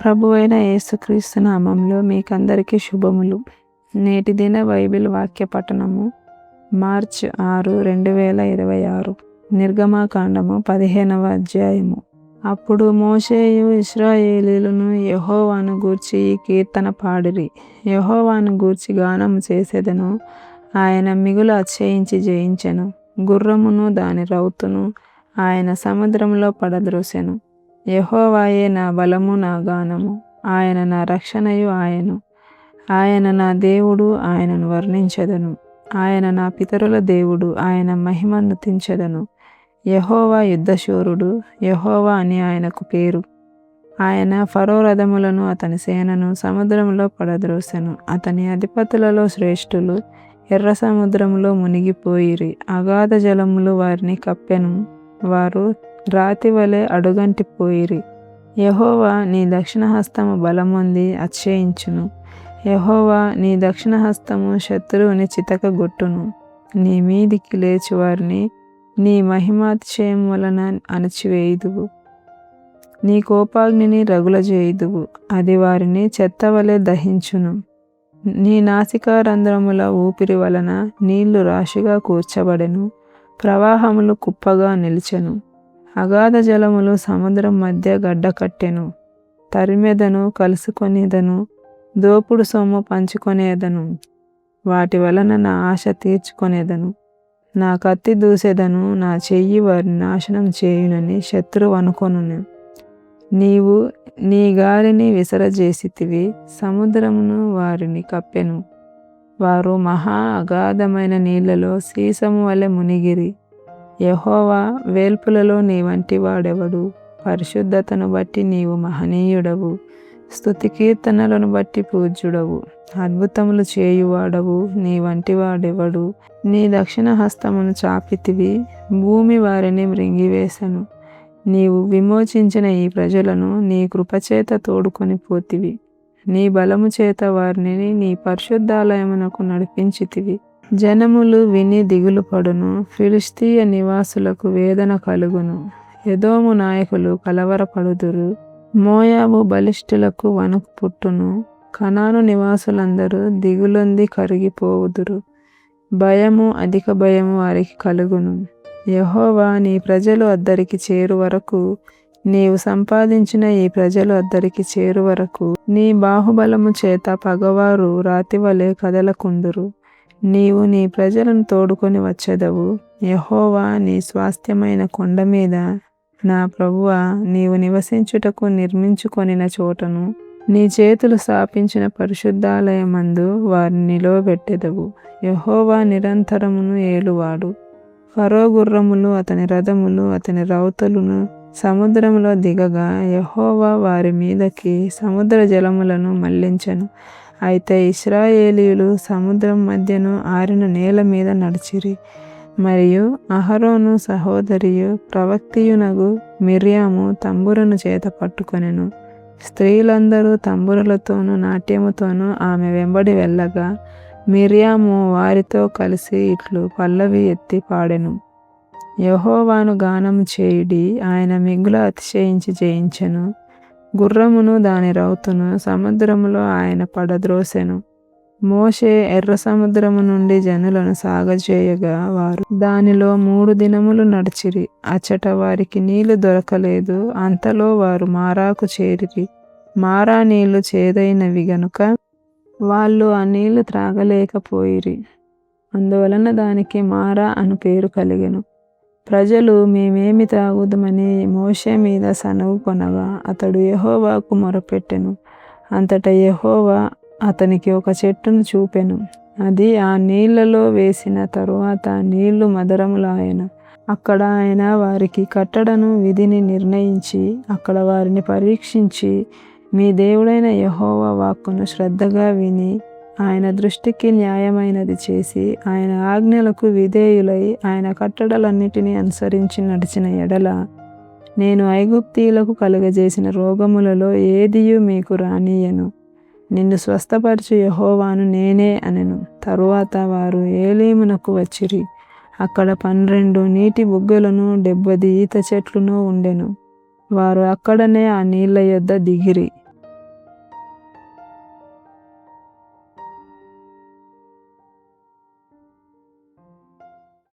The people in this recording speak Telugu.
ప్రభువైన యేసుక్రీస్తు నామంలో మీకందరికీ శుభములు. నేటి దిన బైబిల్ వాక్య పఠనము మార్చ్ 6, 2026. నిర్గమాకాండము 15వ అధ్యాయము. అప్పుడు మోషేయు ఇశ్రాయేలీయులను యెహోవాను గూర్చి ఈ కీర్తన పాడిరి. యెహోవాను గూర్చి గానము చేసెదను, ఆయన మిగులు అతిశయించి జయించెను. గుర్రమును దాని రౌతును ఆయన సముద్రంలో పడద్రోసెను. యెహోవాయే నా బలము, నా గానము, ఆయన నా రక్షణయు ఆయను. ఆయన నా దేవుడు, ఆయనను వర్ణించెదను. ఆయన నా పితరుల దేవుడు, ఆయన మహిమను నృతించెదను. యెహోవా యుద్ధశూరుడు, యెహోవా అని ఆయనకు పేరు. ఆయన ఫరో రథములను అతని సేనను సముద్రంలో పడద్రోసెను. అతని అధిపతులలో శ్రేష్ఠులు ఎర్ర సముద్రములో మునిగిపోయిరి. అగాధ జలములు వారిని కప్పెను. వారు రాతి వలె అడుగంటిపోయిరి. యెహోవా నీ దక్షిణ హస్తము బలమొంది అతిశయించును. యెహోవా నీ దక్షిణ హస్తము శత్రువుని చితకగొట్టును. నీ మీదికి లేచి వారిని నీ మహిమాతిశయం వలన అణచివేయుదువు. నీ కోపాగ్నిని రగులజేయుదువు, అది వారిని చెత్తవలె దహించును. నీ నాసికారంధ్రముల ఊపిరి వలన నీళ్లు రాశిగా కూర్చబడెను, ప్రవాహములు కుప్పగా నిలిచెను. అగాధ జలములు సముద్రం మధ్య గడ్డకట్టెను. తరిమెదను, కలుసుకొనేదను, దోపుడు సొమ్ము పంచుకొనేదను. వాటి వలన నా ఆశ తీర్చుకొనేదను. నా కత్తి దూసెదను, నా చెయ్యి వారిని నాశనం చేయునని శత్రువు అనుకొనును. నీవు నీ గాలిని విసరజేసితివి, సముద్రమును వారిని కప్పెను. వారు మహా అగాధమైన నీళ్లలో సీసము వలె మునిగిరి. యెహోవా, వేల్పులలో నీ వంటి వాడెవడు? పరిశుద్ధతను బట్టి నీవు మహనీయుడవు, స్తుతి కీర్తనలను బట్టి పూజ్యుడవు. అద్భుతములు చేయువాడవు, నీ వంటి వాడెవడు? నీ దక్షిణ హస్తమును చాపితివి, భూమి వారిని మృంగివేశను. నీవు విమోచించిన ఈ ప్రజలను నీ కృపచేత తోడుకొని పోతివి. నీ బలము చేత వారిని నీ పరిశుద్ధాలయమునకు నడిపించితివి. జనములు విని దిగులు పడును, ఫిలిష్తీయ నివాసులకు వేదన కలుగును. ఎదోము నాయకులు కలవరపడుదురు, మోయాబు బలిష్ఠులకు వణుకు పుట్టును. కనాను నివాసులందరూ దిగులొంది కరిగిపోవుదురు. భయము, అధిక భయము వారికి కలుగును. యెహోవా నీ ప్రజలు అద్దరికి చేరు వరకు, నీవు సంపాదించిన ఈ ప్రజలు అద్దరికి చేరు వరకు నీ బాహుబలము చేత పగవారు రాతివలె కదలకుందురు. నీవు నీ ప్రజలను తోడుకొని వచ్చెదవు. యెహోవా నీ స్వాస్థ్యమైన కొండ మీద, నా ప్రభువా, నీవు నివసించుటకు నిర్మించుకొనిన చోటను, నీ చేతులు స్థాపించిన పరిశుద్ధాలయమందు వారిని నిలువబెట్టెదవు. యెహోవా నిరంతరమును ఏలువాడు. ఫరో గుర్రములు, అతని రథములు, అతని రౌతులను సముద్రములో దిగగా యెహోవా వారి మీదకి సముద్ర జలములను మళ్లించెను. అయితే ఇశ్రాయేలీయులు సముద్రం మధ్యను ఆరిన నేల మీద నడిచిరి. మరియు అహరోను సహోదరియు ప్రవక్తియునగు మిర్యాము తంబురను చేత పట్టుకొనెను. స్త్రీలందరూ తంబురలతోనూ నాట్యముతోనూ ఆమె వెంబడి వెళ్ళగా మిర్యాము వారితో కలిసి ఇట్లు పల్లవి ఎత్తి పాడెను. యెహోవాను గానము చేయుడి, ఆయన మిగుల అతిశయించి జయించెను. గుర్రమును దాని రౌతును సముద్రములో ఆయన పడద్రోసెను. మోషే ఎర్ర సముద్రము నుండి జనులను సాగజేయగా వారు దానిలో 3 దినములు నడిచిరి. అచ్చట వారికి నీళ్లు దొరకలేదు. అంతలో వారు మారాకు చేరిరి. మారా నీళ్లు చేదైనవి గనుక వాళ్ళు ఆ నీళ్లు త్రాగలేకపోయిరి. అందువలన దానికి మారా అను పేరు కలిగెను. ప్రజలు మేమేమి త్రాగుదమని మోషే మీద సనుగు కొనగా అతడు యెహోవాకు మొరపెట్టెను. అంతటా యెహోవా అతనికి ఒక చెట్టును చూపెను. అది ఆ నీళ్లలో వేసిన తరువాత నీళ్లు మధురములాయెను. అక్కడ ఆయన వారికి కట్టడను విధిని నిర్ణయించి అక్కడ వారిని పరీక్షించి, మీ దేవుడైన యెహోవా వాక్కును శ్రద్ధగా విని ఆయన దృష్టికి న్యాయమైనది చేసి ఆయన ఆజ్ఞలకు విధేయులై ఆయన కట్టడలన్నిటినీ అనుసరించి నడిచిన ఎడల నేను ఐగుప్తీయులకు కలుగజేసిన రోగములలో ఏదియూ మీకు రానియను. నిన్ను స్వస్థపరచు యెహోవాను నేనే అనెను. తరువాత వారు ఏలీమునకు వచ్చిరి. అక్కడ 12 నీటి బుగ్గలను 70 ఈత చెట్లును ఉండెను. వారు అక్కడనే ఆ నీళ్ల యొద్ద దిగిరి.